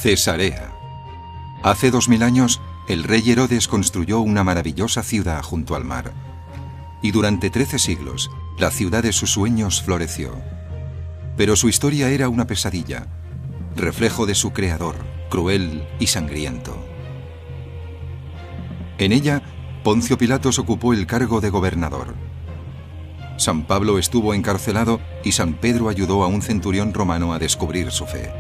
Cesarea. Hace 2000 años, el rey Herodes construyó una maravillosa ciudad junto al mar. Y durante 13 siglos, la ciudad de sus sueños floreció. Pero su historia era una pesadilla, reflejo de su creador, cruel y sangriento. En ella, Poncio Pilatos ocupó el cargo de gobernador. San Pablo estuvo encarcelado y San Pedro ayudó a un centurión romano a descubrir su fe.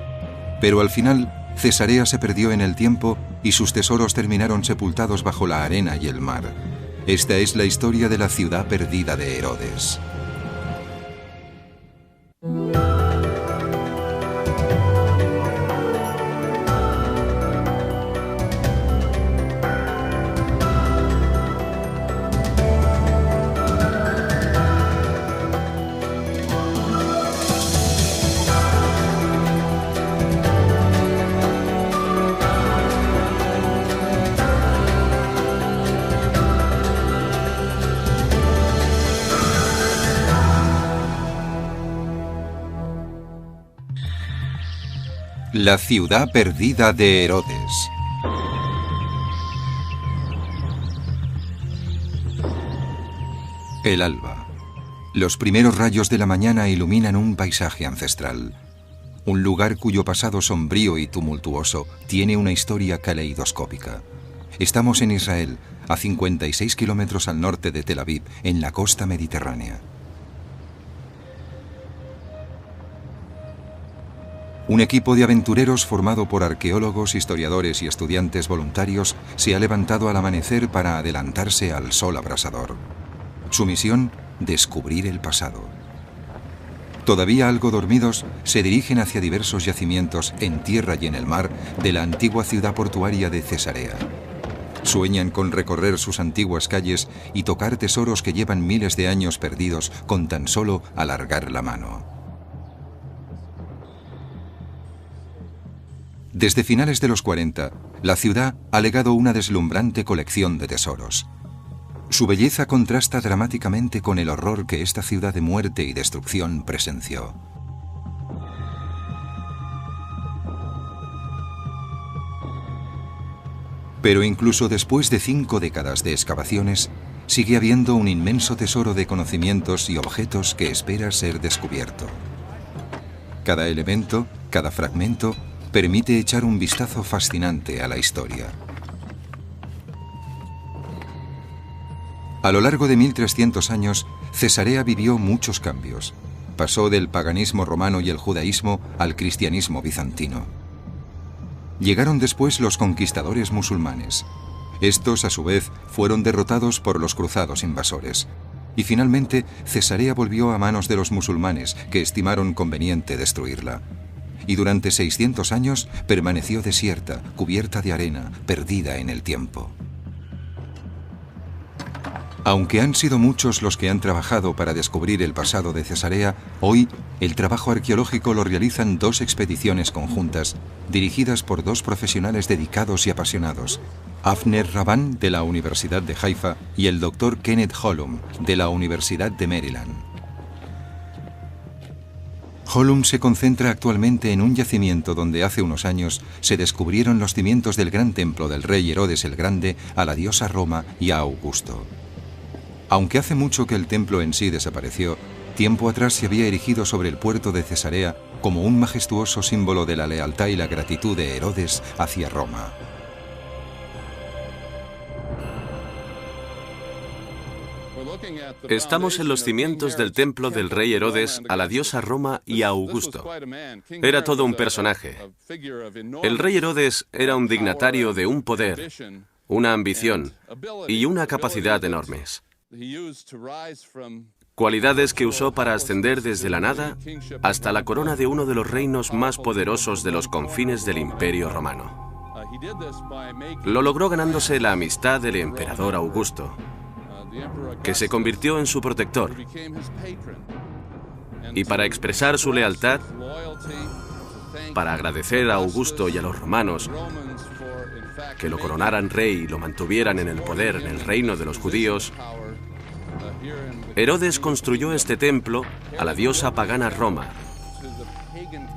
Pero al final, Cesarea se perdió en el tiempo y sus tesoros terminaron sepultados bajo la arena y el mar. Esta es la historia de la ciudad perdida de Herodes. La ciudad perdida de Herodes. El alba. Los primeros rayos de la mañana iluminan un paisaje ancestral. Un lugar cuyo pasado sombrío y tumultuoso tiene una historia caleidoscópica. Estamos en Israel, a 56 kilómetros al norte de Tel Aviv, en la costa mediterránea. Un equipo de aventureros formado por arqueólogos, historiadores y estudiantes voluntarios se ha levantado al amanecer para adelantarse al sol abrasador. Su misión, descubrir el pasado. Todavía algo dormidos, se dirigen hacia diversos yacimientos en tierra y en el mar de la antigua ciudad portuaria de Cesarea. Sueñan con recorrer sus antiguas calles y tocar tesoros que llevan miles de años perdidos con tan solo alargar la mano. Desde finales de los 40, la ciudad ha legado una deslumbrante colección de tesoros. Su belleza contrasta dramáticamente con el horror que esta ciudad de muerte y destrucción presenció. Pero incluso después de 5 décadas de excavaciones, sigue habiendo un inmenso tesoro de conocimientos y objetos que espera ser descubierto. Cada elemento, cada fragmento, permite echar un vistazo fascinante a la historia. A lo largo de 1300 años, Cesarea vivió muchos cambios. Pasó del paganismo romano y el judaísmo al cristianismo bizantino. Llegaron después los conquistadores musulmanes. Estos, a su vez, fueron derrotados por los cruzados invasores. Y finalmente, Cesarea volvió a manos de los musulmanes, que estimaron conveniente destruirla. Y durante 600 años permaneció desierta, cubierta de arena, perdida en el tiempo. Aunque han sido muchos los que han trabajado para descubrir el pasado de Cesarea, hoy el trabajo arqueológico lo realizan 2 expediciones conjuntas, dirigidas por 2 profesionales dedicados y apasionados, Avner Rabban de la Universidad de Haifa y el Dr. Kenneth Holum de la Universidad de Maryland. Holum se concentra actualmente en un yacimiento donde hace unos años se descubrieron los cimientos del gran templo del rey Herodes el Grande a la diosa Roma y a Augusto. Aunque hace mucho que el templo en sí desapareció, tiempo atrás se había erigido sobre el puerto de Cesarea como un majestuoso símbolo de la lealtad y la gratitud de Herodes hacia Roma. Estamos en los cimientos del templo del rey Herodes a la diosa Roma y a Augusto. Era todo un personaje. El rey Herodes era un dignatario de un poder, una ambición y una capacidad enormes. Cualidades que usó para ascender desde la nada hasta la corona de uno de los reinos más poderosos de los confines del Imperio Romano. Lo logró ganándose la amistad del emperador Augusto, que se convirtió en su protector. Y para expresar su lealtad, para agradecer a Augusto y a los romanos que lo coronaran rey y lo mantuvieran en el poder en el reino de los judíos, Herodes construyó este templo a la diosa pagana Roma,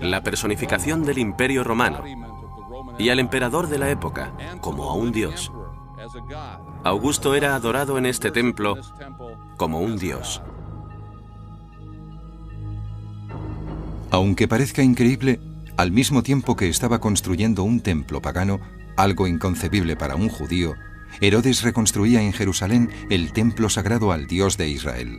la personificación del Imperio Romano, y al emperador de la época como a un dios. Augusto era adorado en este templo como un dios. Aunque parezca increíble, al mismo tiempo que estaba construyendo un templo pagano, algo inconcebible para un judío, Herodes reconstruía en Jerusalén el templo sagrado al Dios de Israel.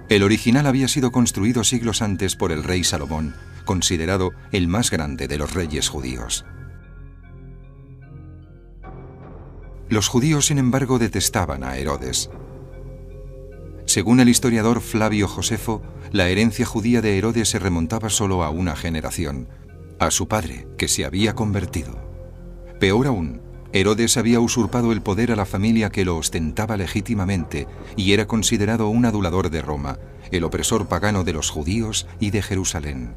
El original había sido construido siglos antes por el rey Salomón, considerado el más grande de los reyes judíos. Los judíos, sin embargo, detestaban a Herodes. Según el historiador Flavio Josefo, la herencia judía de Herodes se remontaba solo a una generación, a su padre, que se había convertido. Peor aún, Herodes había usurpado el poder a la familia que lo ostentaba legítimamente y era considerado un adulador de Roma, el opresor pagano de los judíos y de Jerusalén.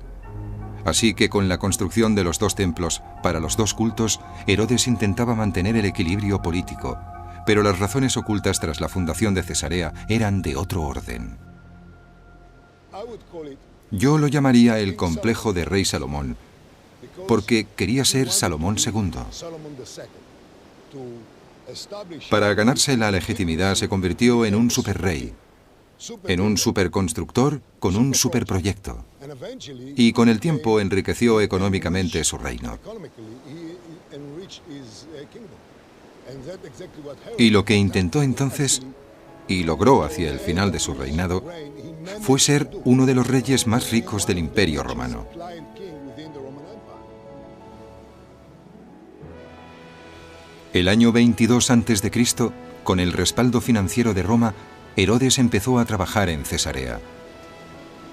Así que con la construcción de los dos templos para los dos cultos, Herodes intentaba mantener el equilibrio político, pero las razones ocultas tras la fundación de Cesarea eran de otro orden. Yo lo llamaría el complejo de rey Salomón, porque quería ser Salomón II. Para ganarse la legitimidad se convirtió en un superrey, en un superconstructor con un superproyecto, y con el tiempo enriqueció económicamente su reino. Y lo que intentó entonces, y logró hacia el final de su reinado, fue ser uno de los reyes más ricos del Imperio Romano. El año 22 a.C., con el respaldo financiero de Roma, Herodes empezó a trabajar en Cesarea.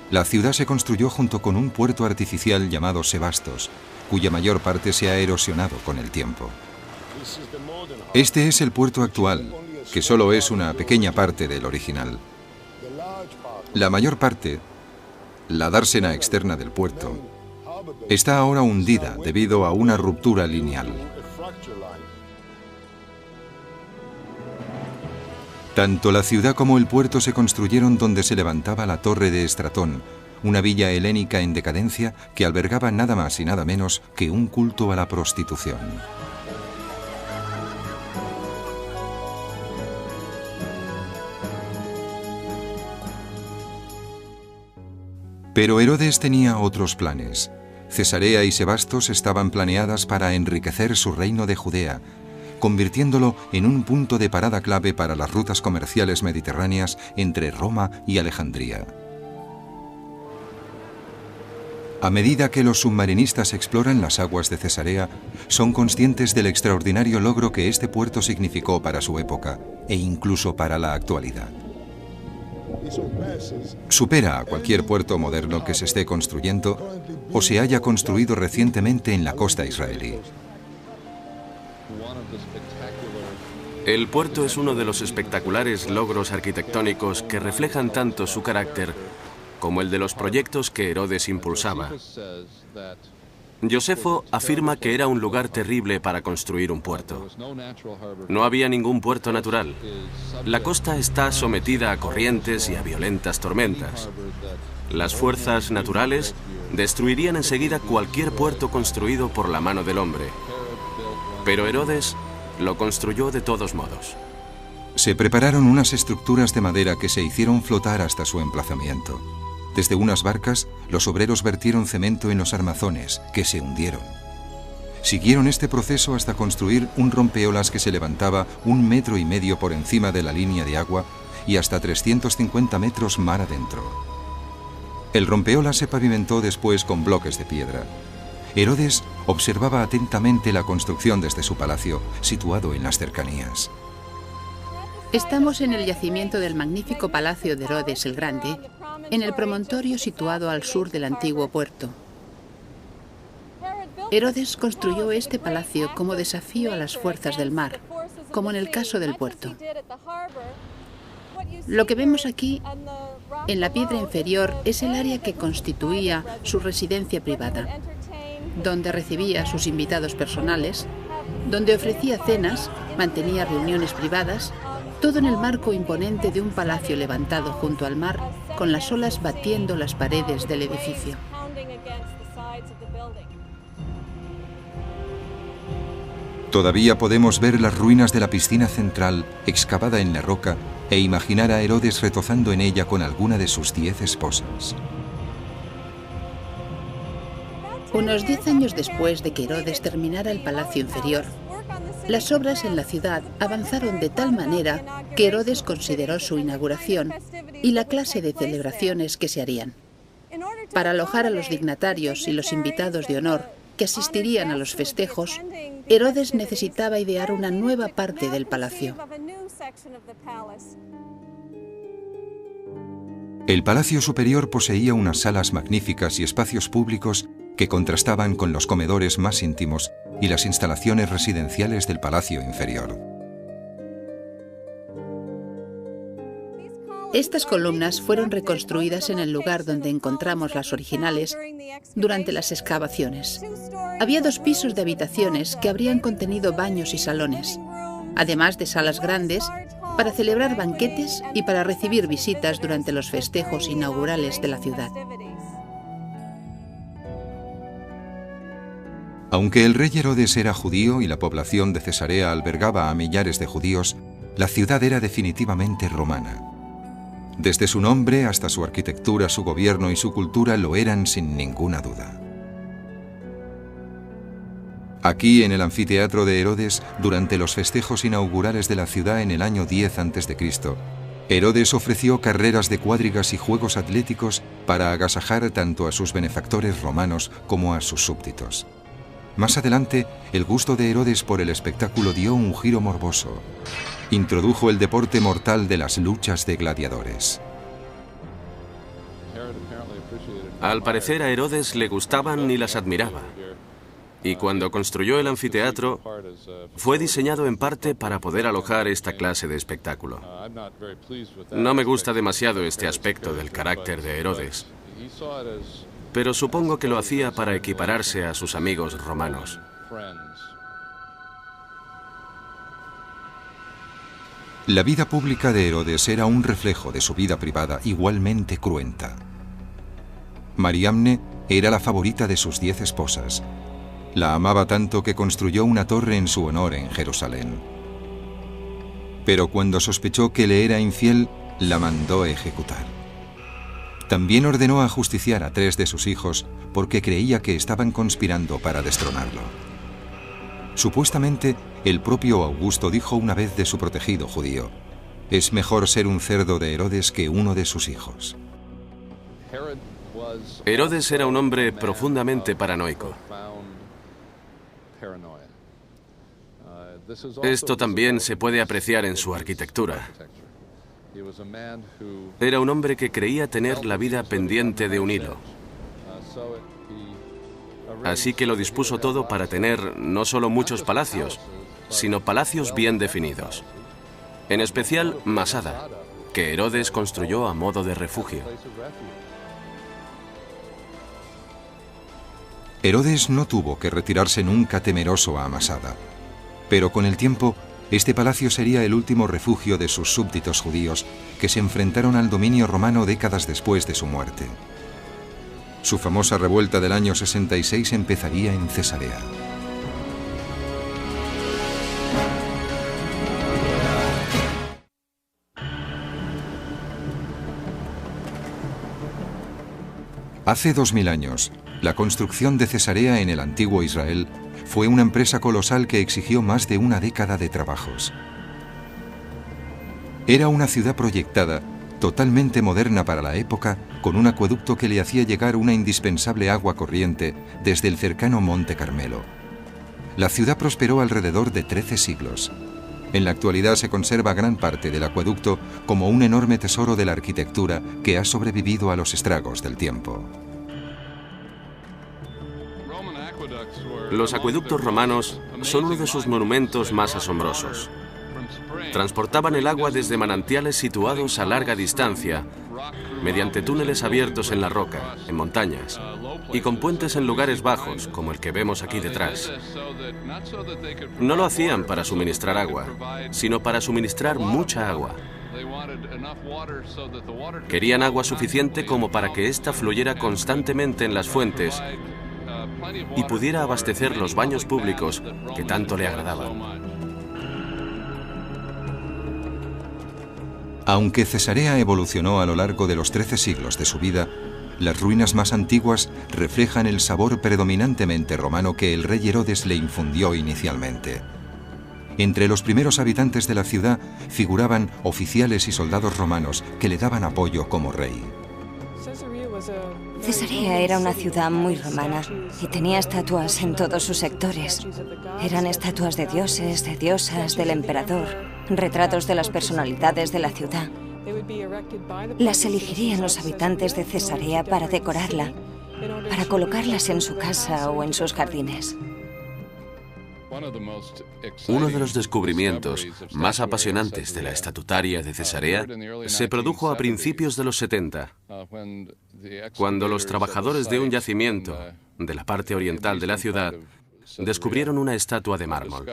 La ciudad se construyó junto con un puerto artificial llamado Sebastos, cuya mayor parte se ha erosionado con el tiempo. Este es el puerto actual, que solo es una pequeña parte del original. La mayor parte, la dársena externa del puerto, está ahora hundida debido a una ruptura lineal. Tanto la ciudad como el puerto se construyeron donde se levantaba la torre de Estratón, una villa helénica en decadencia que albergaba nada más y nada menos que un culto a la prostitución. Pero Herodes tenía otros planes. Cesarea y Sebastos estaban planeadas para enriquecer su reino de Judea, convirtiéndolo en un punto de parada clave para las rutas comerciales mediterráneas entre Roma y Alejandría. A medida que los submarinistas exploran las aguas de Cesarea, son conscientes del extraordinario logro que este puerto significó para su época e incluso para la actualidad. Supera a cualquier puerto moderno que se esté construyendo o se haya construido recientemente en la costa israelí. El puerto es uno de los espectaculares logros arquitectónicos que reflejan tanto su carácter como el de los proyectos que Herodes impulsaba. Josefo afirma que era un lugar terrible para construir un puerto. No había ningún puerto natural. La costa está sometida a corrientes y a violentas tormentas. Las fuerzas naturales destruirían enseguida cualquier puerto construido por la mano del hombre. Pero Herodes lo construyó de todos modos. Se prepararon unas estructuras de madera que se hicieron flotar hasta su emplazamiento. Desde unas barcas, los obreros vertieron cemento en los armazones, que se hundieron. Siguieron este proceso hasta construir un rompeolas que se levantaba 1,5 metros por encima de la línea de agua y hasta 350 metros mar adentro. El rompeolas se pavimentó después con bloques de piedra. Herodes observaba atentamente la construcción desde su palacio, situado en las cercanías. Estamos en el yacimiento del magnífico palacio de Herodes el Grande, en el promontorio situado al sur del antiguo puerto. Herodes construyó este palacio como desafío a las fuerzas del mar, como en el caso del puerto. Lo que vemos aquí, en la piedra inferior, es el área que constituía su residencia privada, donde recibía a sus invitados personales, donde ofrecía cenas, mantenía reuniones privadas, todo en el marco imponente de un palacio levantado junto al mar, con las olas batiendo las paredes del edificio. Todavía podemos ver las ruinas de la piscina central excavada en la roca e imaginar a Herodes retozando en ella con alguna de sus 10 esposas. Unos 10 años después de que Herodes terminara el palacio inferior, las obras en la ciudad avanzaron de tal manera que Herodes consideró su inauguración y la clase de celebraciones que se harían. Para alojar a los dignatarios y los invitados de honor que asistirían a los festejos, Herodes necesitaba idear una nueva parte del palacio. El palacio superior poseía unas salas magníficas y espacios públicos que contrastaban con los comedores más íntimos y las instalaciones residenciales del palacio inferior. Estas columnas fueron reconstruidas en el lugar donde encontramos las originales durante las excavaciones. Había 2 pisos de habitaciones que habrían contenido baños y salones, además de salas grandes para celebrar banquetes y para recibir visitas durante los festejos inaugurales de la ciudad. Aunque el rey Herodes era judío y la población de Cesarea albergaba a millares de judíos, la ciudad era definitivamente romana. Desde su nombre hasta su arquitectura, su gobierno y su cultura lo eran sin ninguna duda. Aquí, en el anfiteatro de Herodes, durante los festejos inaugurales de la ciudad en el año 10 a.C., Herodes ofreció carreras de cuadrigas y juegos atléticos para agasajar tanto a sus benefactores romanos como a sus súbditos. Más adelante, el gusto de Herodes por el espectáculo dio un giro morboso. Introdujo el deporte mortal de las luchas de gladiadores. Al parecer a Herodes le gustaban y las admiraba. Y cuando construyó el anfiteatro, fue diseñado en parte para poder alojar esta clase de espectáculo. No me gusta demasiado este aspecto del carácter de Herodes, pero supongo que lo hacía para equipararse a sus amigos romanos. La vida pública de Herodes era un reflejo de su vida privada igualmente cruenta. Mariamne era la favorita de sus 10 esposas. La amaba tanto que construyó una torre en su honor en Jerusalén. Pero cuando sospechó que le era infiel, la mandó ejecutar. También ordenó ajusticiar a 3 de sus hijos porque creía que estaban conspirando para destronarlo. Supuestamente, el propio Augusto dijo una vez de su protegido judío: «Es mejor ser un cerdo de Herodes que uno de sus hijos». Herodes era un hombre profundamente paranoico. Esto también se puede apreciar en su arquitectura. Era un hombre que creía tener la vida pendiente de un hilo. Así que lo dispuso todo para tener no solo muchos palacios, sino palacios bien definidos. En especial Masada, que Herodes construyó a modo de refugio. Herodes no tuvo que retirarse nunca temeroso a Masada, pero con el tiempo este palacio sería el último refugio de sus súbditos judíos que se enfrentaron al dominio romano décadas después de su muerte. Su famosa revuelta del año 66 empezaría en Cesarea. Hace 2000 años, la construcción de Cesarea en el antiguo Israel fue una empresa colosal que exigió más de una década de trabajos. Era una ciudad proyectada, totalmente moderna para la época, con un acueducto que le hacía llegar una indispensable agua corriente desde el cercano Monte Carmelo. La ciudad prosperó alrededor de 13 siglos. En la actualidad se conserva gran parte del acueducto como un enorme tesoro de la arquitectura que ha sobrevivido a los estragos del tiempo. Los acueductos romanos son uno de sus monumentos más asombrosos. Transportaban el agua desde manantiales situados a larga distancia, mediante túneles abiertos en la roca, en montañas, y con puentes en lugares bajos, como el que vemos aquí detrás. No lo hacían para suministrar agua, sino para suministrar mucha agua. Querían agua suficiente como para que ésta fluyera constantemente en las fuentes y pudiera abastecer los baños públicos que tanto le agradaban. Aunque Cesarea evolucionó a lo largo de los 13 siglos de su vida, las ruinas más antiguas reflejan el sabor predominantemente romano que el rey Herodes le infundió inicialmente. Entre los primeros habitantes de la ciudad figuraban oficiales y soldados romanos que le daban apoyo como rey. Cesarea era una ciudad muy romana y tenía estatuas en todos sus sectores. Eran estatuas de dioses, de diosas, del emperador, retratos de las personalidades de la ciudad. Las elegirían los habitantes de Cesarea para decorarla, para colocarlas en su casa o en sus jardines. Uno de los descubrimientos más apasionantes de la estatutaria de Cesarea se produjo a principios de los 70, cuando los trabajadores de un yacimiento de la parte oriental de la ciudad descubrieron una estatua de mármol.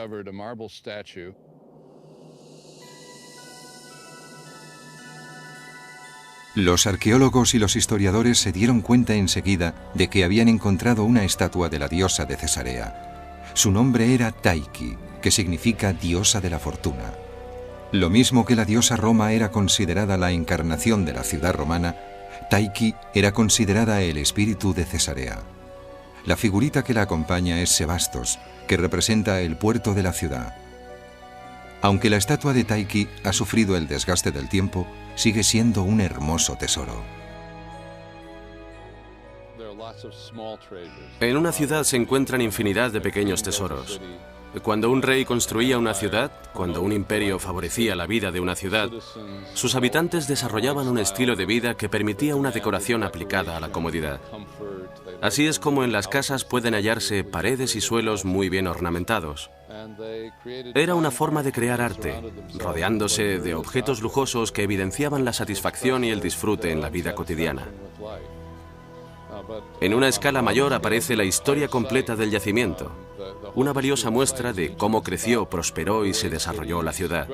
Los arqueólogos y los historiadores se dieron cuenta enseguida de que habían encontrado una estatua de la diosa de Cesarea. Su nombre era Taiki, que significa diosa de la fortuna. Lo mismo que la diosa Roma era considerada la encarnación de la ciudad romana, Taiki era considerada el espíritu de Cesarea. La figurita que la acompaña es Sebastos, que representa el puerto de la ciudad. Aunque la estatua de Taiki ha sufrido el desgaste del tiempo, sigue siendo un hermoso tesoro. En una ciudad se encuentran infinidad de pequeños tesoros. Cuando un rey construía una ciudad, cuando un imperio favorecía la vida de una ciudad, sus habitantes desarrollaban un estilo de vida que permitía una decoración aplicada a la comodidad. Así es como en las casas pueden hallarse paredes y suelos muy bien ornamentados. Era una forma de crear arte, rodeándose de objetos lujosos que evidenciaban la satisfacción y el disfrute en la vida cotidiana. En una escala mayor aparece la historia completa del yacimiento, una valiosa muestra de cómo creció, prosperó y se desarrolló la ciudad.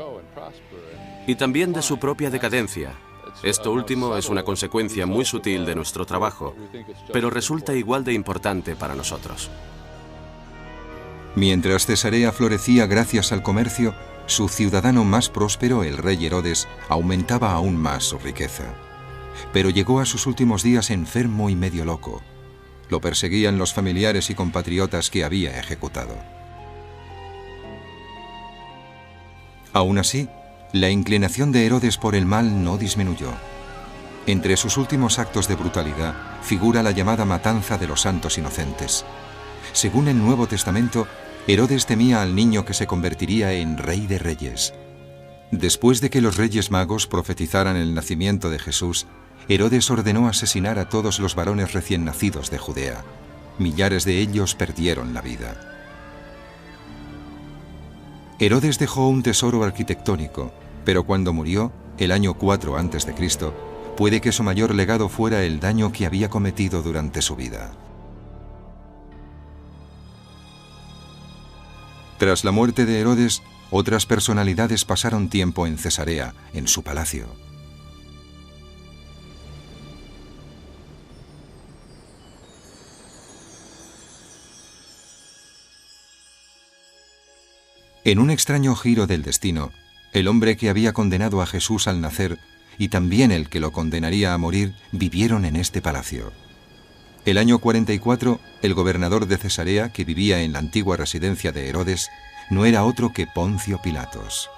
Y también de su propia decadencia. Esto último es una consecuencia muy sutil de nuestro trabajo, pero resulta igual de importante para nosotros. Mientras Cesarea florecía gracias al comercio, su ciudadano más próspero, el rey Herodes, aumentaba aún más su riqueza. Pero llegó a sus últimos días enfermo y medio loco. Lo perseguían los familiares y compatriotas que había ejecutado. Aún así, la inclinación de Herodes por el mal no disminuyó. Entre sus últimos actos de brutalidad figura la llamada matanza de los santos inocentes. Según el Nuevo Testamento, Herodes temía al niño que se convertiría en rey de reyes. Después de que los reyes magos profetizaran el nacimiento de Jesús, Herodes ordenó asesinar a todos los varones recién nacidos de Judea. Millares de ellos perdieron la vida. Herodes dejó un tesoro arquitectónico, pero cuando murió, el año 4 a.C., puede que su mayor legado fuera el daño que había cometido durante su vida. Tras la muerte de Herodes, otras personalidades pasaron tiempo en Cesarea, en su palacio. En un extraño giro del destino, el hombre que había condenado a Jesús al nacer y también el que lo condenaría a morir vivieron en este palacio. El año 44, el gobernador de Cesarea, que vivía en la antigua residencia de Herodes, no era otro que Poncio Pilatos.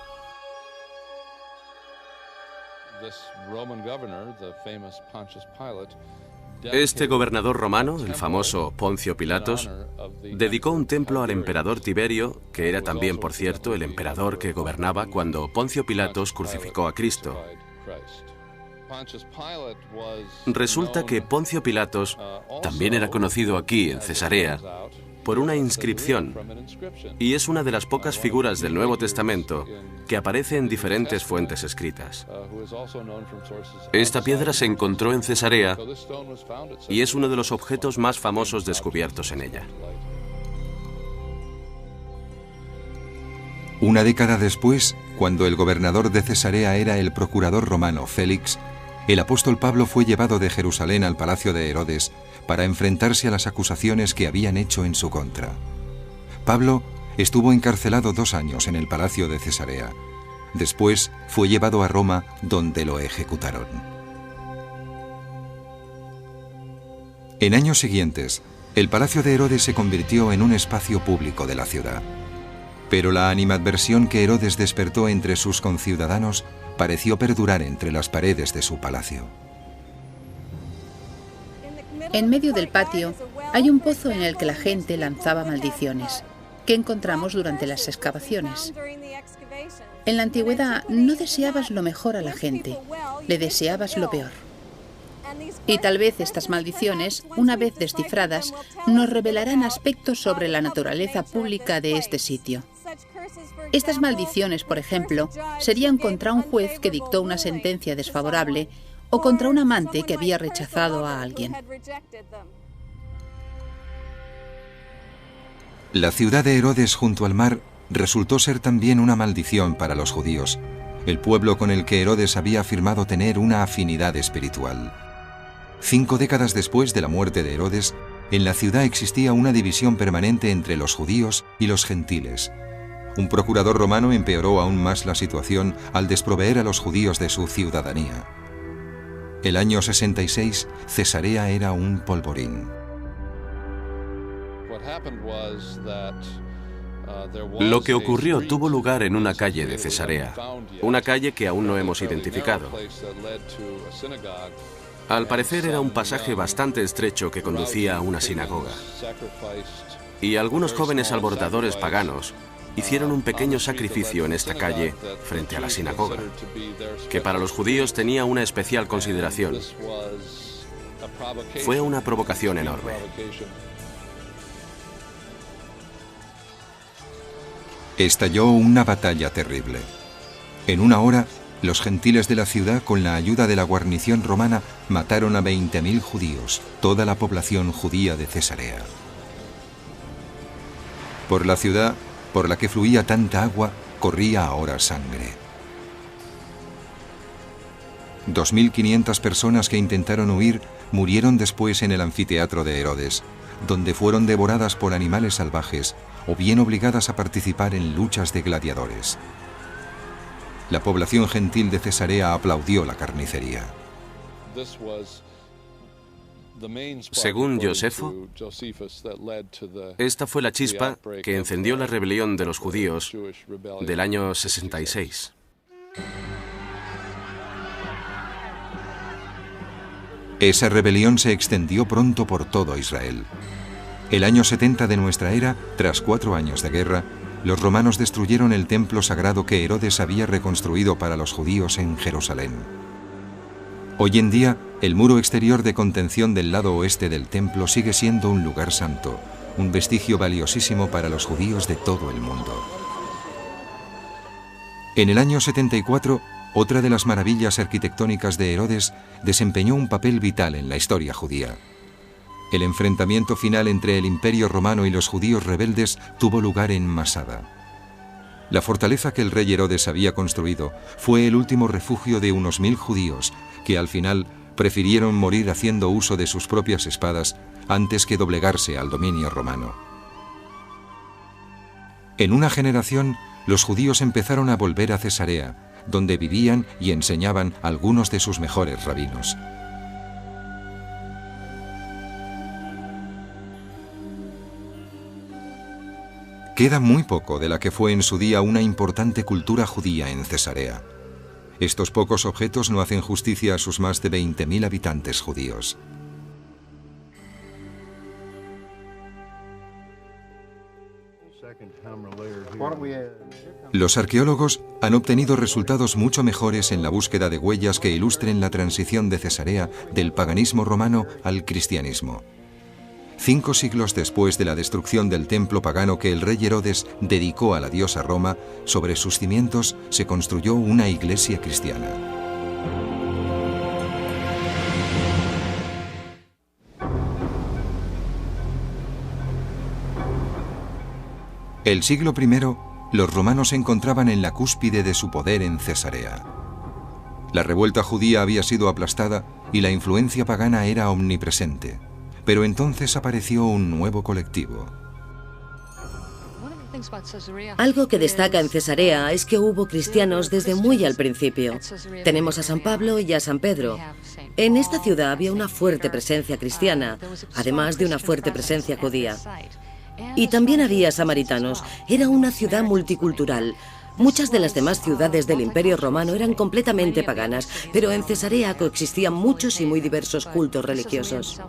Este gobernador romano, el famoso Poncio Pilatos, dedicó un templo al emperador Tiberio, que era también, por cierto, el emperador que gobernaba cuando Poncio Pilatos crucificó a Cristo. Resulta que Poncio Pilatos también era conocido aquí, en Cesarea, por una inscripción, y es una de las pocas figuras del Nuevo Testamento que aparece en diferentes fuentes escritas. Esta piedra se encontró en Cesarea y es uno de los objetos más famosos descubiertos en ella. Una década después, cuando el gobernador de Cesarea era el procurador romano Félix, el apóstol Pablo fue llevado de Jerusalén al palacio de Herodes para enfrentarse a las acusaciones que habían hecho en su contra. Pablo estuvo encarcelado 2 años en el palacio de Cesarea. Después fue llevado a Roma, donde lo ejecutaron. En años siguientes, el palacio de Herodes se convirtió en un espacio público de la ciudad. Pero la animadversión que Herodes despertó entre sus conciudadanos pareció perdurar entre las paredes de su palacio. En medio del patio hay un pozo en el que la gente lanzaba maldiciones, que encontramos durante las excavaciones. En la antigüedad no deseabas lo mejor a la gente, le deseabas lo peor. Y tal vez estas maldiciones, una vez descifradas, nos revelarán aspectos sobre la naturaleza pública de este sitio. Estas maldiciones, por ejemplo, serían contra un juez que dictó una sentencia desfavorable o contra un amante que había rechazado a alguien. La ciudad de Herodes junto al mar resultó ser también una maldición para los judíos, el pueblo con el que Herodes había afirmado tener una afinidad espiritual. 5 décadas después de la muerte de Herodes, en la ciudad existía una división permanente entre los judíos y los gentiles. Un procurador romano empeoró aún más la situación al desproveer a los judíos de su ciudadanía. El año 66, Cesarea era un polvorín. Lo que ocurrió tuvo lugar en una calle de Cesarea, una calle que aún no hemos identificado. Al parecer era un pasaje bastante estrecho que conducía a una sinagoga. Y algunos jóvenes alborotadores paganos hicieron un pequeño sacrificio en esta calle frente a la sinagoga, que para los judíos tenía una especial consideración. Fue una provocación enorme. Estalló una batalla terrible. En una hora, los gentiles de la ciudad, con la ayuda de la guarnición romana, mataron a 20.000 judíos, toda la población judía de Cesarea. Por la ciudad, por la que fluía tanta agua, corría ahora sangre. 2.500 personas que intentaron huir murieron después en el anfiteatro de Herodes, donde fueron devoradas por animales salvajes o bien obligadas a participar en luchas de gladiadores. La población gentil de Cesarea aplaudió la carnicería. Según Josefo, esta fue la chispa que encendió la rebelión de los judíos del año 66. Esa rebelión se extendió pronto por todo Israel. El año 70 de nuestra era, tras 4 años de guerra, los romanos destruyeron el templo sagrado que Herodes había reconstruido para los judíos en Jerusalén. Hoy en día, el muro exterior de contención del lado oeste del templo sigue siendo un lugar santo, un vestigio valiosísimo para los judíos de todo el mundo. En el año 74, otra de las maravillas arquitectónicas de Herodes desempeñó un papel vital en la historia judía. El enfrentamiento final entre el Imperio Romano y los judíos rebeldes tuvo lugar en Masada. La fortaleza que el rey Herodes había construido fue el último refugio de unos 1000 judíos que al final prefirieron morir haciendo uso de sus propias espadas antes que doblegarse al dominio romano. En una generación, los judíos empezaron a volver a Cesarea, donde vivían y enseñaban algunos de sus mejores rabinos. Queda muy poco de la que fue en su día una importante cultura judía en Cesarea. Estos pocos objetos no hacen justicia a sus más de 20.000 habitantes judíos. Los arqueólogos han obtenido resultados mucho mejores en la búsqueda de huellas que ilustren la transición de Cesarea del paganismo romano al cristianismo. 5 siglos después de la destrucción del templo pagano que el rey Herodes dedicó a la diosa Roma, sobre sus cimientos se construyó una iglesia cristiana. El siglo I, los romanos se encontraban en la cúspide de su poder en Cesarea. La revuelta judía había sido aplastada y la influencia pagana era omnipresente. Pero entonces apareció un nuevo colectivo. Algo que destaca en Cesarea es que hubo cristianos desde muy al principio. Tenemos a San Pablo y a San Pedro. En esta ciudad había una fuerte presencia cristiana, además de una fuerte presencia judía. Y también había samaritanos. Era una ciudad multicultural. Muchas de las demás ciudades del Imperio Romano eran completamente paganas, pero en Cesarea coexistían muchos y muy diversos cultos religiosos.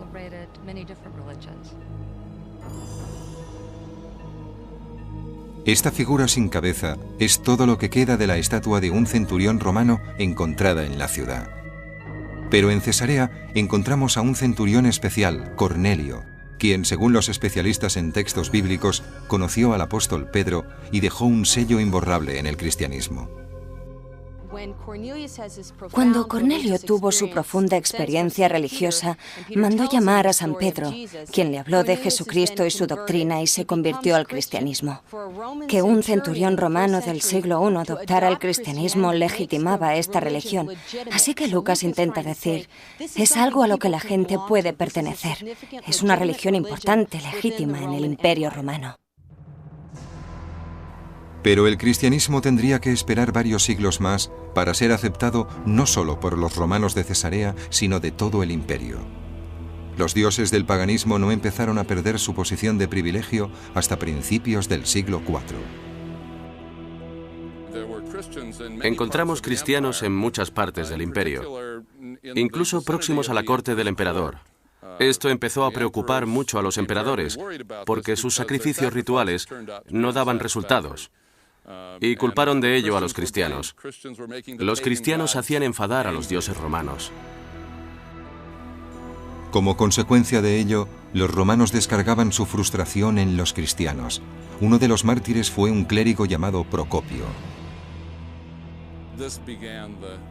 Esta figura sin cabeza es todo lo que queda de la estatua de un centurión romano encontrada en la ciudad. Pero en Cesarea encontramos a un centurión especial, Cornelio, quien, según los especialistas en textos bíblicos, conoció al apóstol Pedro y dejó un sello imborrable en el cristianismo. Cuando Cornelio tuvo su profunda experiencia religiosa, mandó llamar a San Pedro, quien le habló de Jesucristo y su doctrina y se convirtió al cristianismo. Que un centurión romano del siglo I adoptara el cristianismo legitimaba esta religión. Así que Lucas intenta decir, es algo a lo que la gente puede pertenecer. Es una religión importante, legítima en el Imperio Romano. Pero el cristianismo tendría que esperar varios siglos más para ser aceptado no solo por los romanos de Cesarea, sino de todo el imperio. Los dioses del paganismo no empezaron a perder su posición de privilegio hasta principios del siglo IV. Encontramos cristianos en muchas partes del imperio, incluso próximos a la corte del emperador. Esto empezó a preocupar mucho a los emperadores, porque sus sacrificios rituales no daban resultados. Y culparon de ello a los cristianos. Los cristianos hacían enfadar a los dioses romanos. Como consecuencia de ello, los romanos descargaban su frustración en los cristianos. Uno de los mártires fue un clérigo llamado Procopio.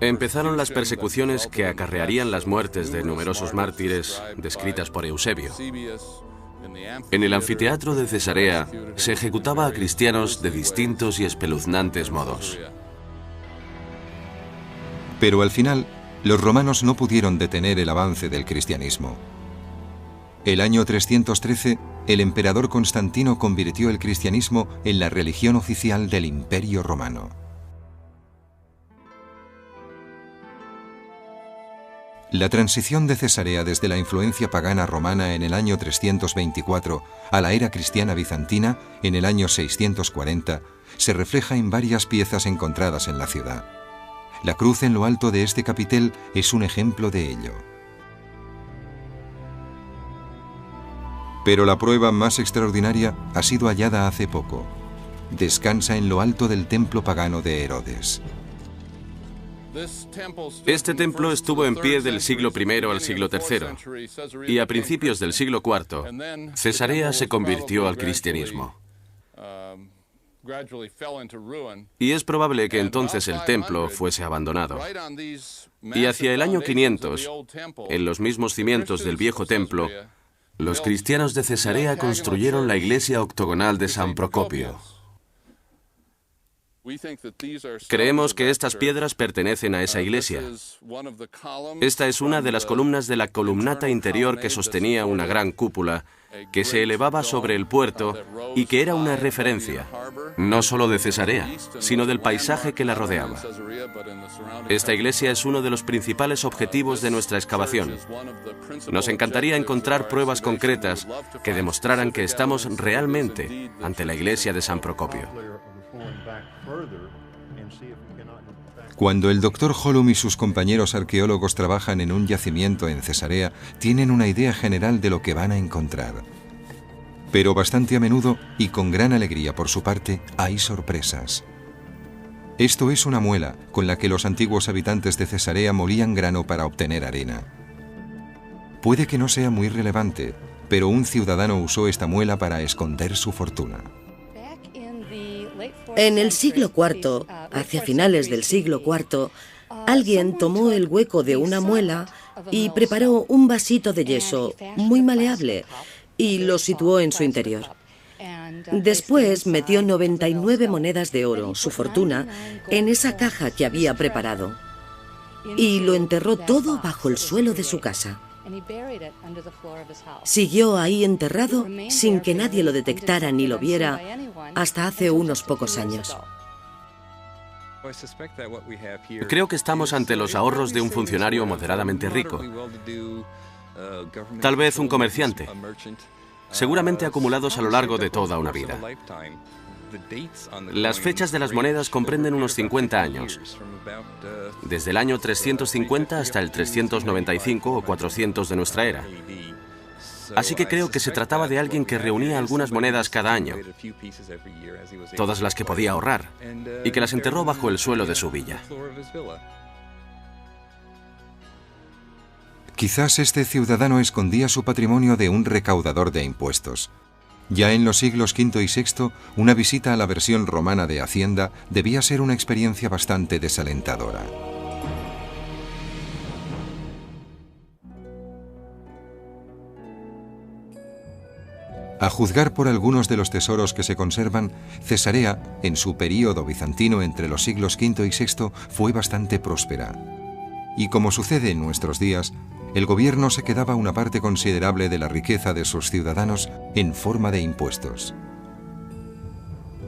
Empezaron las persecuciones que acarrearían las muertes de numerosos mártires descritas por Eusebio. En el anfiteatro de Cesarea se ejecutaba a cristianos de distintos y espeluznantes modos. Pero al final, los romanos no pudieron detener el avance del cristianismo. El año 313, el emperador Constantino convirtió el cristianismo en la religión oficial del Imperio Romano. La transición de Cesarea desde la influencia pagana romana en el año 324 a la era cristiana bizantina en el año 640 se refleja en varias piezas encontradas en la ciudad. La cruz en lo alto de este capitel es un ejemplo de ello. Pero la prueba más extraordinaria ha sido hallada hace poco. Descansa en lo alto del templo pagano de Herodes. Este templo estuvo en pie del siglo I al siglo III, y a principios del siglo IV, Cesarea se convirtió al cristianismo. Y es probable que entonces el templo fuese abandonado. Y hacia el año 500, en los mismos cimientos del viejo templo, los cristianos de Cesarea construyeron la iglesia octogonal de San Procopio. Creemos que estas piedras pertenecen a esa iglesia. Esta es una de las columnas de la columnata interior que sostenía una gran cúpula que se elevaba sobre el puerto y que era una referencia, no solo de Cesarea, sino del paisaje que la rodeaba. Esta iglesia es uno de los principales objetivos de nuestra excavación. Nos encantaría encontrar pruebas concretas que demostraran que estamos realmente ante la iglesia de San Procopio. Cuando el Dr. Holum y sus compañeros arqueólogos trabajan en un yacimiento en Cesarea, tienen una idea general de lo que van a encontrar. Pero bastante a menudo, y con gran alegría por su parte, hay sorpresas. Esto es una muela con la que los antiguos habitantes de Cesarea molían grano para obtener arena. Puede que no sea muy relevante, pero un ciudadano usó esta muela para esconder su fortuna. En el siglo IV, hacia finales del siglo IV, alguien tomó el hueco de una muela y preparó un vasito de yeso muy maleable y lo situó en su interior. Después metió 99 monedas de oro, su fortuna, en esa caja que había preparado. y lo enterró todo bajo el suelo de su casa. Siguió ahí enterrado sin que nadie lo detectara ni lo viera hasta hace unos pocos años. Creo que estamos ante los ahorros de un funcionario moderadamente rico. Tal vez un comerciante, seguramente acumulados a lo largo de toda una vida. Las fechas de las monedas comprenden unos 50 años, desde el año 350 hasta el 395 o 400 de nuestra era. Así que creo que se trataba de alguien que reunía algunas monedas cada año, todas las que podía ahorrar, y que las enterró bajo el suelo de su villa. Quizás este ciudadano escondía su patrimonio de un recaudador de impuestos. Ya en los siglos V y VI, una visita a la versión romana de Hacienda debía ser una experiencia bastante desalentadora. A juzgar por algunos de los tesoros que se conservan, Cesarea, en su período bizantino entre los siglos V y VI, fue bastante próspera. Y como sucede en nuestros días, el gobierno se quedaba una parte considerable de la riqueza de sus ciudadanos en forma de impuestos.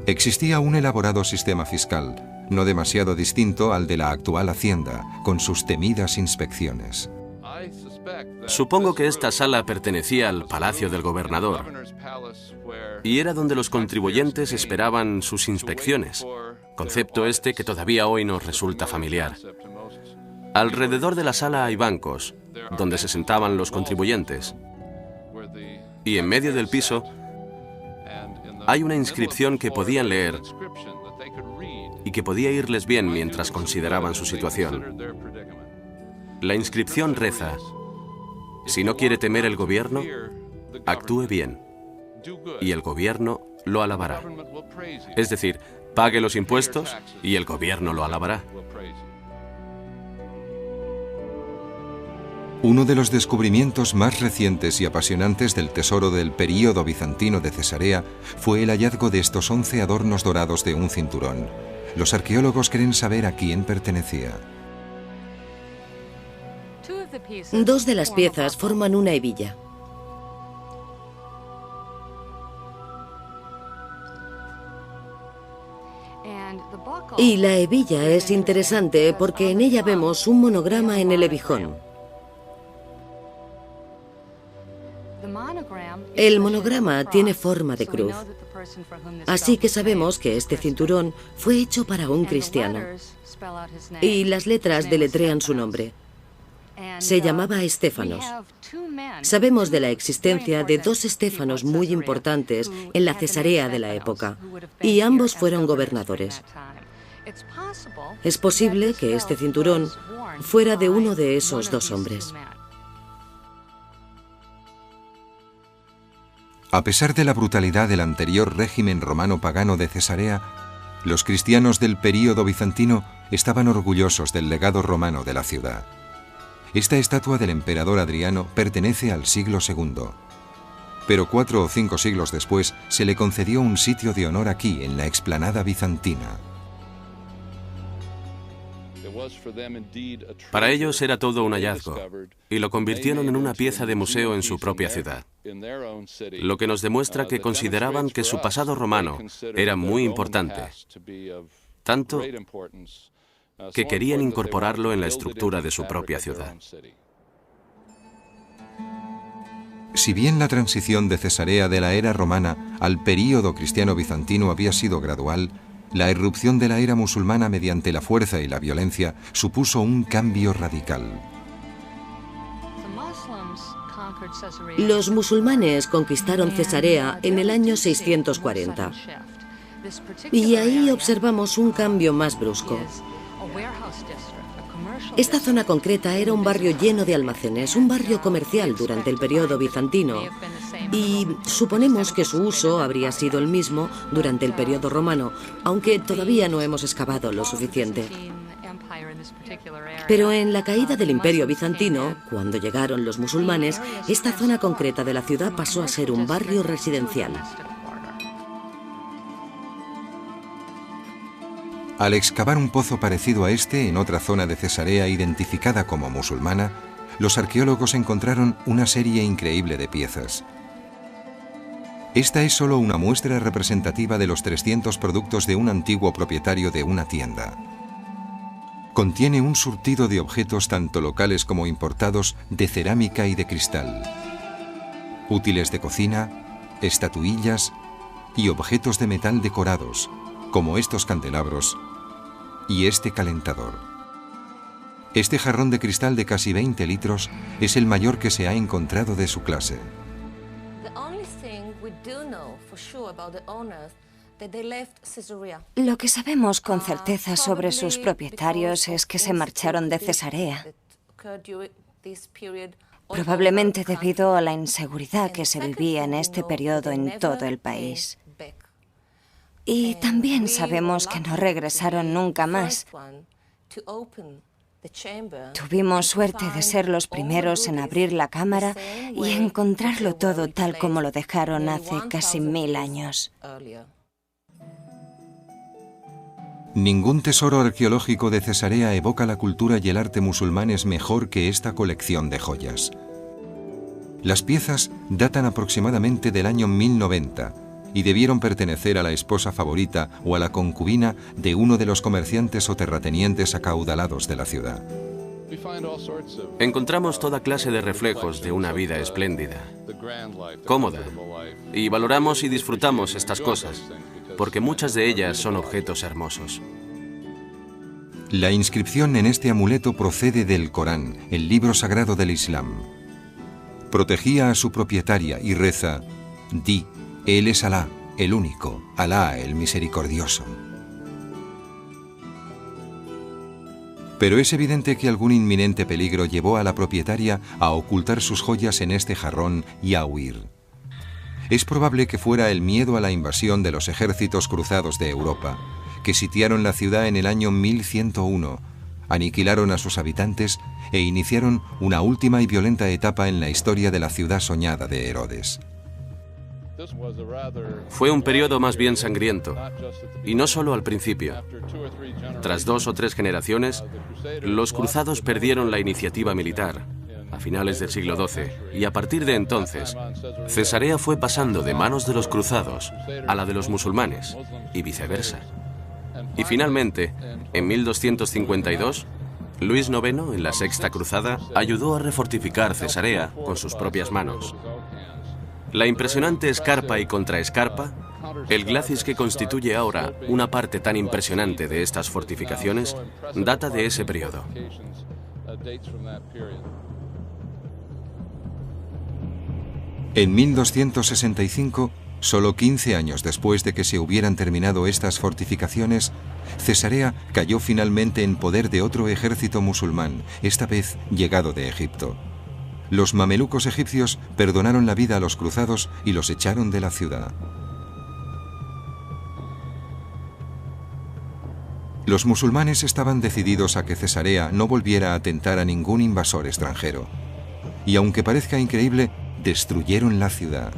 Existía un elaborado sistema fiscal, no demasiado distinto al de la actual Hacienda, con sus temidas inspecciones. Supongo que esta sala pertenecía al palacio del gobernador y era donde los contribuyentes esperaban sus inspecciones, concepto este que todavía hoy nos resulta familiar. Alrededor de la sala hay bancos, donde se sentaban los contribuyentes, y en medio del piso hay una inscripción que podían leer y que podía irles bien mientras consideraban su situación. La inscripción reza: si no quiere temer el gobierno, actúe bien, y el gobierno lo alabará. Es decir, pague los impuestos y el gobierno lo alabará. Uno de los descubrimientos más recientes y apasionantes del tesoro del período bizantino de Cesarea fue el hallazgo de estos 11 adornos dorados de un cinturón. Los arqueólogos creen saber a quién pertenecía. Dos de las piezas forman una hebilla. Y la hebilla es interesante porque en ella vemos un monograma en el hebijón. El monograma tiene forma de cruz, así que sabemos que este cinturón fue hecho para un cristiano. Y las letras deletrean su nombre. Se llamaba Estéfanos. Sabemos de la existencia de dos Estéfanos muy importantes en la Cesarea de la época, y ambos fueron gobernadores. Es posible que este cinturón fuera de uno de esos dos hombres. A pesar de la brutalidad del anterior régimen romano pagano de Cesarea, los cristianos del período bizantino estaban orgullosos del legado romano de la ciudad. Esta estatua del emperador Adriano pertenece al siglo II, pero 4 o 5 siglos después se le concedió un sitio de honor aquí, en la explanada bizantina. Para ellos era todo un hallazgo, y lo convirtieron en una pieza de museo en su propia ciudad, lo que nos demuestra que consideraban que su pasado romano era muy importante, tanto que querían incorporarlo en la estructura de su propia ciudad. Si bien la transición de Cesarea de la era romana al período cristiano bizantino había sido gradual, la irrupción de la era musulmana mediante la fuerza y la violencia supuso un cambio radical. Los musulmanes conquistaron Cesarea en el año 640. Y ahí observamos un cambio más brusco. Esta zona concreta era un barrio lleno de almacenes, un barrio comercial durante el periodo bizantino, y suponemos que su uso habría sido el mismo durante el periodo romano, aunque todavía no hemos excavado lo suficiente. Pero en la caída del Imperio bizantino, cuando llegaron los musulmanes, esta zona concreta de la ciudad pasó a ser un barrio residencial. Al excavar un pozo parecido a este en otra zona de Cesarea identificada como musulmana, los arqueólogos encontraron una serie increíble de piezas. Esta es solo una muestra representativa de los 300 productos de un antiguo propietario de una tienda. Contiene un surtido de objetos tanto locales como importados de cerámica y de cristal, útiles de cocina, estatuillas y objetos de metal decorados, como estos candelabros y este calentador. Este jarrón de cristal de casi 20 litros es el mayor que se ha encontrado de su clase. Lo que sabemos con certeza sobre sus propietarios es que se marcharon de Cesarea, probablemente debido a la inseguridad que se vivía en este periodo en todo el país. Y también sabemos que no regresaron nunca más. Tuvimos suerte de ser los primeros en abrir la cámara y encontrarlo todo tal como lo dejaron hace casi 1000 años. Ningún tesoro arqueológico de Cesarea evoca la cultura y el arte musulmanes mejor que esta colección de joyas. Las piezas datan aproximadamente del año 1090 y debieron pertenecer a la esposa favorita o a la concubina de uno de los comerciantes o terratenientes acaudalados de la ciudad. Encontramos toda clase de reflejos de una vida espléndida, cómoda, y valoramos y disfrutamos estas cosas, porque muchas de ellas son objetos hermosos. La inscripción en este amuleto procede del Corán, el libro sagrado del Islam. Protegía a su propietaria y reza: di, Él es Alá, el único, Alá, el misericordioso. Pero es evidente que algún inminente peligro llevó a la propietaria a ocultar sus joyas en este jarrón y a huir. Es probable que fuera el miedo a la invasión de los ejércitos cruzados de Europa, que sitiaron la ciudad en el año 1101, aniquilaron a sus habitantes e iniciaron una última y violenta etapa en la historia de la ciudad soñada de Herodes. Fue un periodo más bien sangriento, y no solo al principio. Tras 2 o 3 generaciones, los cruzados perdieron la iniciativa militar, a finales del siglo XII, y a partir de entonces, Cesarea fue pasando de manos de los cruzados a la de los musulmanes, y viceversa. Y finalmente, en 1252, Luis IX, en la Sexta Cruzada, ayudó a refortificar Cesarea con sus propias manos. La impresionante escarpa y contraescarpa, el glacis que constituye ahora una parte tan impresionante de estas fortificaciones, data de ese periodo. En 1265, solo 15 años después de que se hubieran terminado estas fortificaciones, Cesarea cayó finalmente en poder de otro ejército musulmán, esta vez llegado de Egipto. Los mamelucos egipcios perdonaron la vida a los cruzados y los echaron de la ciudad. Los musulmanes estaban decididos a que Cesarea no volviera a atentar a ningún invasor extranjero. Y aunque parezca increíble, destruyeron la ciudad.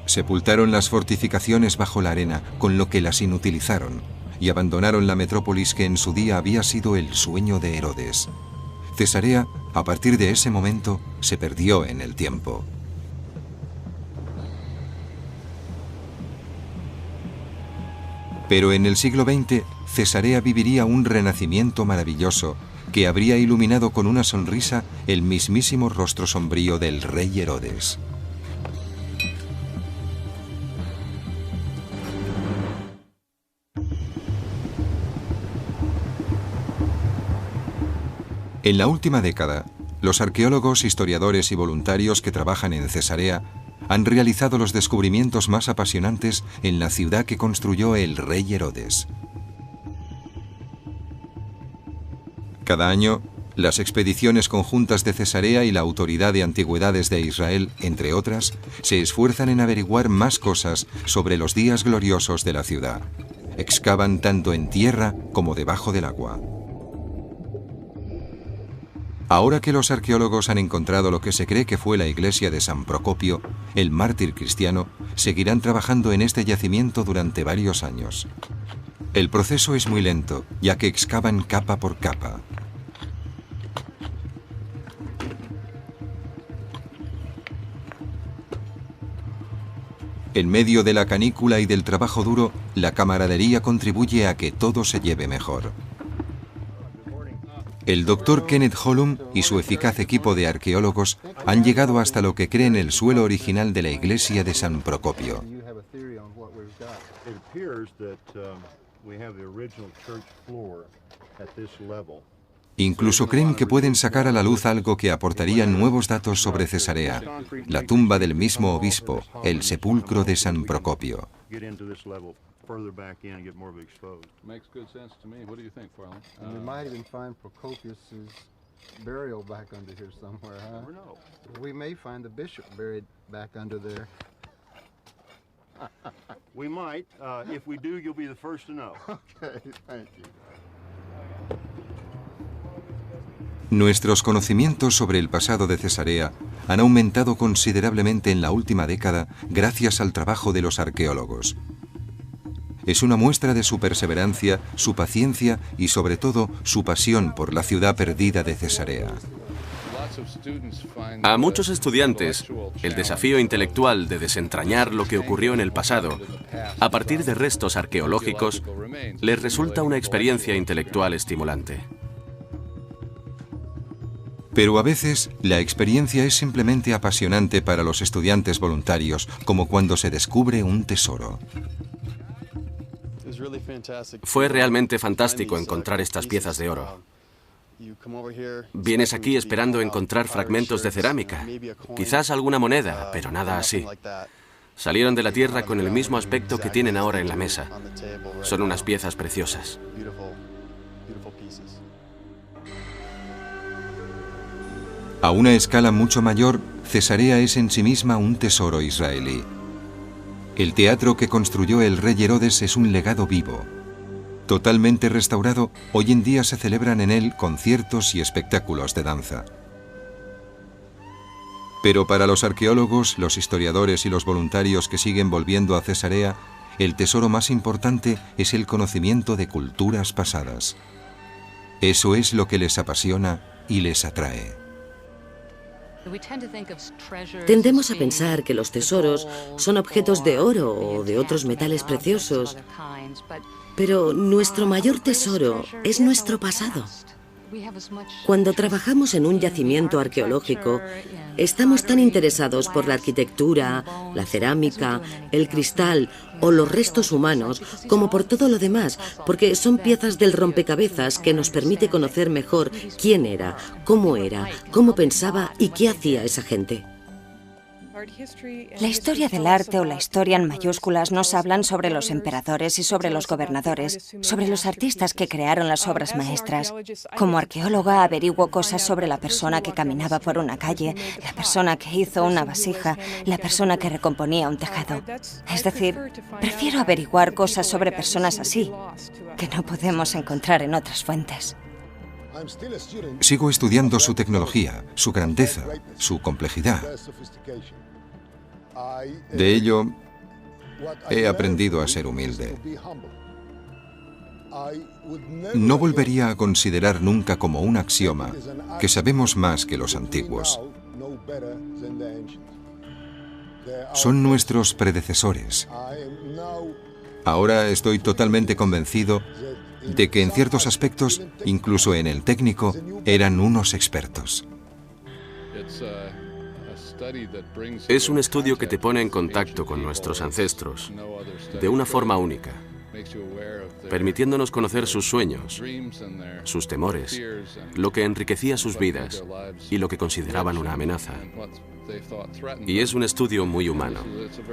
Sepultaron las fortificaciones bajo la arena, con lo que las inutilizaron, y abandonaron la metrópolis que en su día había sido el sueño de Herodes. Cesarea, a partir de ese momento, se perdió en el tiempo. Pero en el siglo XX, Cesarea viviría un renacimiento maravilloso que habría iluminado con una sonrisa el mismísimo rostro sombrío del rey Herodes. En la última década, los arqueólogos, historiadores y voluntarios que trabajan en Cesarea han realizado los descubrimientos más apasionantes en la ciudad que construyó el rey Herodes. Cada año, las expediciones conjuntas de Cesarea y la Autoridad de Antigüedades de Israel, entre otras, se esfuerzan en averiguar más cosas sobre los días gloriosos de la ciudad. Excavan tanto en tierra como debajo del agua. Ahora que los arqueólogos han encontrado lo que se cree que fue la iglesia de San Procopio, el mártir cristiano, seguirán trabajando en este yacimiento durante varios años. El proceso es muy lento, ya que excavan capa por capa. En medio de la canícula y del trabajo duro, la camaradería contribuye a que todo se lleve mejor. El doctor Kenneth Hollum y su eficaz equipo de arqueólogos han llegado hasta lo que creen el suelo original de la iglesia de San Procopio. Incluso creen que pueden sacar a la luz algo que aportaría nuevos datos sobre Cesarea, la tumba del mismo obispo, el sepulcro de San Procopio. We might. If we do, you'll be the first to know. Okay, thank you. Nuestros conocimientos sobre el pasado de Cesarea han aumentado considerablemente en la última década gracias al trabajo de los arqueólogos. Es una muestra de su perseverancia, su paciencia y sobre todo su pasión por la ciudad perdida de Cesarea. A muchos estudiantes, el desafío intelectual de desentrañar lo que ocurrió en el pasado, a partir de restos arqueológicos, les resulta una experiencia intelectual estimulante. Pero a veces la experiencia es simplemente apasionante para los estudiantes voluntarios, como cuando se descubre un tesoro. Fue realmente fantástico encontrar estas piezas de oro. Vienes aquí esperando encontrar fragmentos de cerámica, quizás alguna moneda, pero nada así. Salieron de la tierra con el mismo aspecto que tienen ahora en la mesa. Son unas piezas preciosas. A una escala mucho mayor, Cesarea es en sí misma un tesoro israelí. El teatro que construyó el rey Herodes es un legado vivo. Totalmente restaurado, hoy en día se celebran en él conciertos y espectáculos de danza. Pero para los arqueólogos, los historiadores y los voluntarios que siguen volviendo a Cesarea, el tesoro más importante es el conocimiento de culturas pasadas. Eso es lo que les apasiona y les atrae. Tendemos a pensar que los tesoros son objetos de oro o de otros metales preciosos, pero nuestro mayor tesoro es nuestro pasado. Cuando trabajamos en un yacimiento arqueológico, estamos tan interesados por la arquitectura, la cerámica, el cristal o los restos humanos como por todo lo demás, porque son piezas del rompecabezas que nos permite conocer mejor quién era, cómo pensaba y qué hacía esa gente. La historia del arte o la historia en mayúsculas nos hablan sobre los emperadores y sobre los gobernadores, sobre los artistas que crearon las obras maestras. Como arqueóloga averiguo cosas sobre la persona que caminaba por una calle, la persona que hizo una vasija, la persona que recomponía un tejado. Es decir, prefiero averiguar cosas sobre personas así, que no podemos encontrar en otras fuentes. Sigo estudiando su tecnología, su grandeza, su complejidad. De ello, he aprendido a ser humilde. No volvería a considerar nunca como un axioma que sabemos más que los antiguos. Son nuestros predecesores. Ahora estoy totalmente convencido de que en ciertos aspectos, incluso en el técnico, eran unos expertos. Es un estudio que te pone en contacto con nuestros ancestros de una forma única, permitiéndonos conocer sus sueños, sus temores, lo que enriquecía sus vidas y lo que consideraban una amenaza. Y es un estudio muy humano.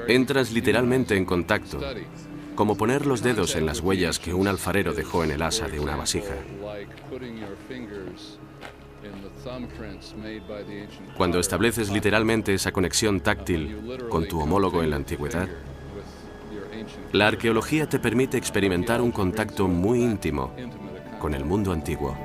Entras literalmente en contacto, como poner los dedos en las huellas que un alfarero dejó en el asa de una vasija. Cuando estableces literalmente esa conexión táctil con tu homólogo en la antigüedad, la arqueología te permite experimentar un contacto muy íntimo con el mundo antiguo.